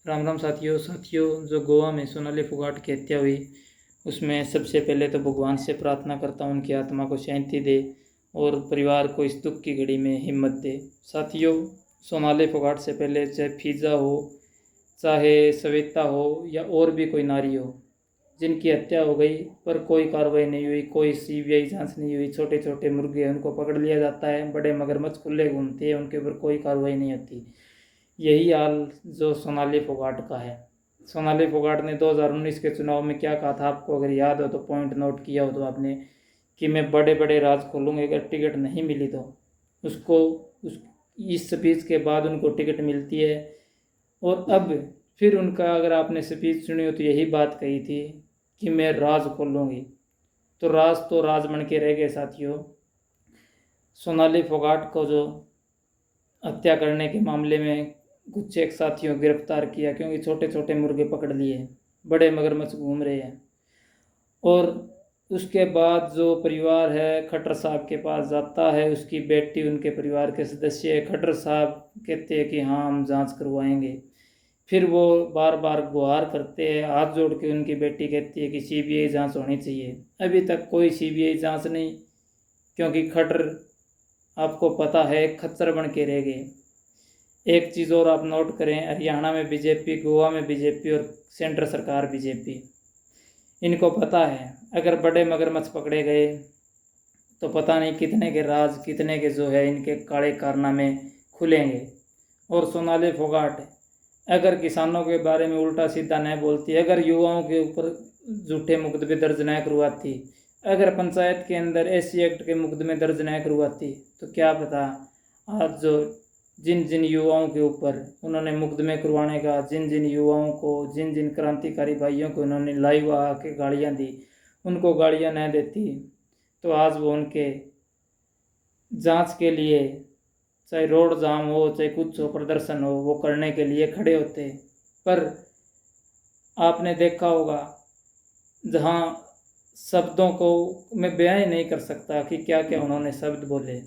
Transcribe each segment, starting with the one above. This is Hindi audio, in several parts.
राम राम साथियों जो गोवा में सोनाली फोगाट की हत्या हुई उसमें सबसे पहले तो भगवान से प्रार्थना करता हूँ उनकी आत्मा को शांति दे और परिवार को इस दुख की घड़ी में हिम्मत दे। साथियों, सोनाली फोगाट से पहले चाहे फिजा हो, चाहे सविता हो या और भी कोई नारी हो जिनकी हत्या हो गई पर कोई कार्रवाई नहीं हुई, कोई सीबीआई जांच नहीं हुई। छोटे छोटे मुर्गे हैं उनको पकड़ लिया जाता है, बड़े मगरमच्छ खुले घूमते हैं उनके ऊपर कोई कार्रवाई नहीं होती। यही हाल जो सोनाली फोगाट का है। सोनाली फोगाट ने 2019 के चुनाव में क्या कहा था, आपको अगर याद हो तो पॉइंट नोट किया हो तो आपने, कि मैं बड़े बड़े राज खोलूँगी, अगर टिकट नहीं मिली तो उसको इस स्पीच के बाद उनको टिकट मिलती है। और अब फिर उनका अगर आपने स्पीच सुनी हो तो यही बात कही थी कि मैं राज खोलूँगी। तो राज बन के रह गए साथियों। सोनाली फोगाट को जो हत्या करने के मामले में कुछ एक साथियों गिरफ्तार किया, क्योंकि छोटे छोटे मुर्गे पकड़ लिए, बड़े मगरमच्छ घूम रहे हैं। और उसके बाद जो परिवार है खट्टर साहब के पास जाता है, उसकी बेटी, उनके परिवार के सदस्य, खट्टर साहब कहते हैं कि हाँ हम जांच करवाएंगे। फिर वो बार बार गुहार करते हैं, हाथ जोड़ के उनकी बेटी कहती है कि सीबीआई जांच होनी चाहिए। अभी तक कोई सीबीआई जांच नहीं, क्योंकि खट्टर, आपको पता है, खच्चर बन के रह गए। एक चीज़ और आप नोट करें, हरियाणा में बीजेपी, गोवा में बीजेपी और सेंटर सरकार बीजेपी। इनको पता है अगर बड़े मगरमच्छ पकड़े गए तो पता नहीं कितने के राज, कितने के जो है इनके काले कारनामे खुलेंगे। और सोनाली फोगाट अगर किसानों के बारे में उल्टा सीधा न बोलती, अगर युवाओं के ऊपर झूठे मुकदमे दर्ज न करवाती, अगर पंचायत के अंदर एससी एक्ट के मुकदमे दर्ज न करवाती, तो क्या पता आज जो जिन जिन युवाओं के ऊपर उन्होंने मुकदमे करवाने का, जिन जिन युवाओं को, जिन जिन क्रांतिकारी भाइयों को उन्होंने लाइव आके गाड़ियाँ दी, उनको गाड़ियाँ न देती तो आज वो उनके जांच के लिए, चाहे रोड जाम हो, चाहे कुछ हो, प्रदर्शन हो, वो करने के लिए खड़े होते। पर आपने देखा होगा, जहाँ शब्दों को मैं बयान ही नहीं कर सकता कि क्या क्या उन्होंने शब्द बोले,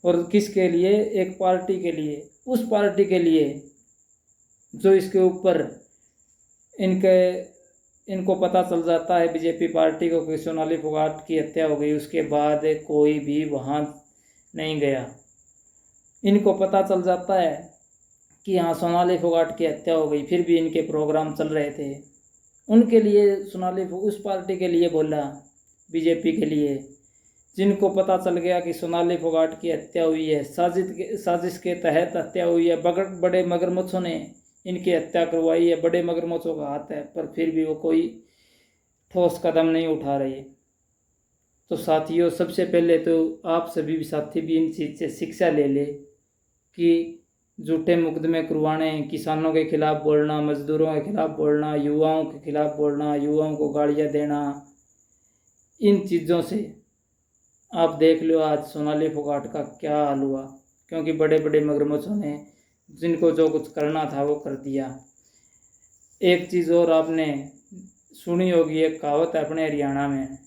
और किसके लिए, एक पार्टी के लिए, उस पार्टी के लिए जो इसके ऊपर इनको पता चल जाता है बीजेपी पार्टी को कि सोनाली फोगाट की हत्या हो गई, उसके बाद कोई भी वहाँ नहीं गया। इनको पता चल जाता है कि हाँ सोनाली फोगाट की हत्या हो गई, फिर भी इनके प्रोग्राम चल रहे थे। उनके लिए सोनाली, उस पार्टी के लिए बोला, बीजेपी के लिए, जिनको पता चल गया कि सोनाली फोगाट की हत्या हुई है, साजिश के तहत हत्या हुई है, बड़े मगरमच्छों ने इनकी हत्या करवाई है, बड़े मगरमच्छों का हाथ है, पर फिर भी वो कोई ठोस कदम नहीं उठा रहे। तो साथियों, सबसे पहले तो आप सभी भी साथी भी इन चीज़ से शिक्षा ले ले कि झूठे मुकदमे करवाने, किसानों के खिलाफ बोलना, मजदूरों के खिलाफ बोलना, युवाओं के खिलाफ बोलना, युवाओं को गालियाँ देना, इन चीज़ों से आप देख लो आज सोनाली फोगाट का क्या हाल हुआ। क्योंकि बड़े बड़े मगरमच्छों ने जिनको जो कुछ करना था वो कर दिया। एक चीज़ और आपने सुनी होगी, एक कहावत है अपने हरियाणा में,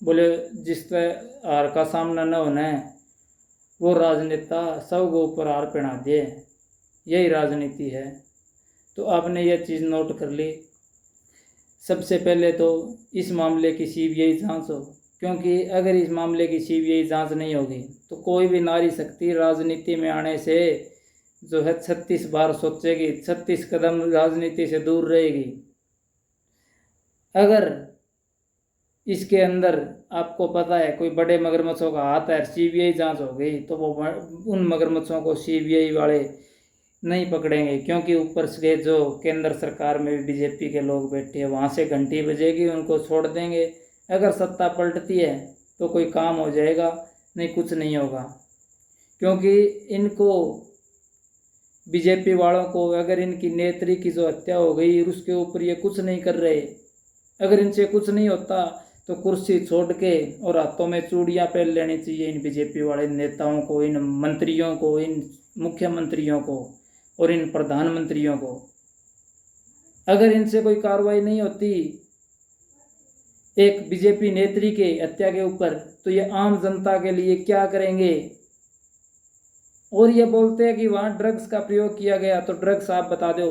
बोले जिस तरह हार का सामना न होना है वो राजनेता सब को ऊपर हार पहना दे, यही राजनीति है। तो आपने यह चीज़ नोट कर ली। सबसे पहले तो इस मामले की सीबीआई जांच हो, क्योंकि अगर इस मामले की सीबीआई जांच नहीं होगी तो कोई भी नारी शक्ति राजनीति में आने से जो है 36 बार सोचेगी, 36 कदम राजनीति से दूर रहेगी। अगर इसके अंदर आपको पता है कोई बड़े मगरमच्छों का हाथ है, सीबीआई जांच हो गई तो वो उन मगरमच्छों को सीबीआई वाले नहीं पकड़ेंगे, क्योंकि ऊपर से जो केंद्र सरकार में भी बीजेपी के लोग बैठे हैं, वहाँ से घंटी बजेगी, उनको छोड़ देंगे। अगर सत्ता पलटती है तो कोई काम हो जाएगा, नहीं कुछ नहीं होगा। क्योंकि इनको, बीजेपी वालों को, अगर इनकी नेत्री की जो हत्या हो गई उसके ऊपर ये कुछ नहीं कर रहे, अगर इनसे कुछ नहीं होता तो कुर्सी छोड़ के और हाथों में चूड़ियाँ पहन लेनी चाहिए इन बीजेपी वाले नेताओं को, इन मंत्रियों को, इन मुख्यमंत्रियों को और इन प्रधानमंत्रियों को। अगर इनसे कोई कार्रवाई नहीं होती एक बीजेपी नेत्री के हत्या के ऊपर, तो ये आम जनता के लिए क्या करेंगे। और ये बोलते हैं कि वहाँ ड्रग्स का प्रयोग किया गया, तो ड्रग्स आप बता दो।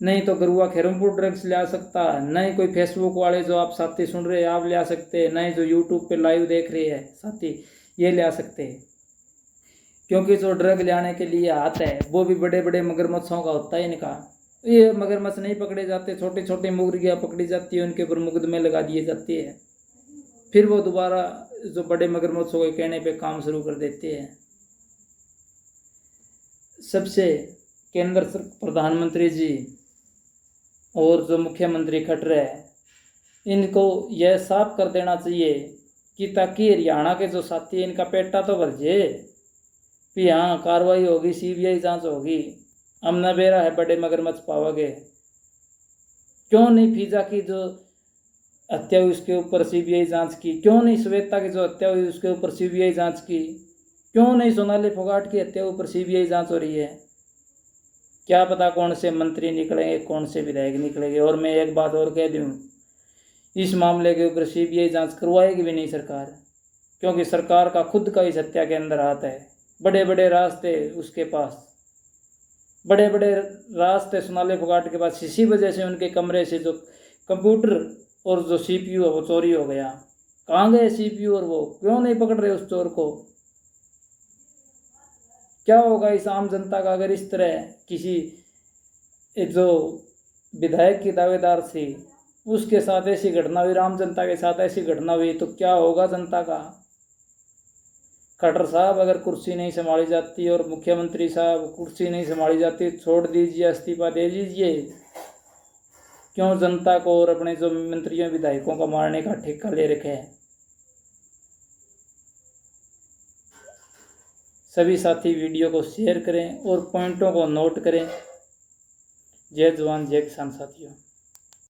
नहीं तो गरुआ खैरमपुर ड्रग्स ले आ सकता, नहीं कोई फेसबुक वाले जो आप साथी सुन रहे हैं आप ले आ सकते हैं, नहीं जो यूट्यूब पे लाइव देख रहे हैं साथी ये ले आ सकते हैं। क्योंकि जो ड्रग ले आने के लिए आता है वो भी बड़े बड़े मगरमच्छों का होता है इनका। ये मगरमच्छ नहीं पकड़े जाते, छोटे छोटे मुर्गियाँ पकड़ी जाती है, उनके ऊपर मुकदमे लगा दिए जाते हैं, फिर वो दोबारा जो बड़े मगरमच्छों के कहने पे काम शुरू कर देते हैं। सबसे केंद्र प्रधानमंत्री जी और जो मुख्यमंत्री खट्टर है इनको यह साफ कर देना चाहिए कि ताकि हरियाणा के जो साथी हैं इनका पेटा तो भर जाए, कि हाँ कार्रवाई होगी, सीबीआई जांच होगी, अमना बेरा है बड़े मगरमच्छ पाओगे। क्यों नहीं फीजा की जो हत्या हुई उसके ऊपर सीबीआई जांच की, क्यों नहीं श्वेता की जो हत्या हुई उसके ऊपर सीबीआई जांच की, क्यों नहीं सोनाली फोगाट की हत्या ऊपर सीबीआई जांच हो रही है। क्या पता कौन से मंत्री निकलेंगे, कौन से विधायक निकलेंगे। और मैं एक बात और कह दूं, इस मामले के ऊपर सीबीआई जांच करवाएगी भी नहीं सरकार, क्योंकि सरकार का खुद का इस हत्या के अंदर हाथ है। बड़े बड़े रास्ते उसके पास, बड़े बड़े रास्ते सोनाली फोगाट के पास, इसी वजह से उनके कमरे से जो कंप्यूटर और जो सीपीयू है वो चोरी हो गया। कहाँ गए सीपीयू और वो क्यों नहीं पकड़ रहे उस चोर को। क्या होगा इस आम जनता का अगर इस तरह किसी एक जो विधायक की दावेदार थी उसके साथ ऐसी घटना हुई, आम जनता के साथ ऐसी घटना हुई तो क्या होगा जनता का। खट्टर साहब अगर कुर्सी नहीं संभाली जाती और मुख्यमंत्री साहब कुर्सी नहीं संभाली जाती, छोड़ दीजिए, इस्तीफा दे दीजिए। क्यों जनता को और अपने जो मंत्रियों विधायकों का मारने का ठेका ले रखे है। सभी साथी वीडियो को शेयर करें और पॉइंटों को नोट करें। जय जवान जय किसान साथियों।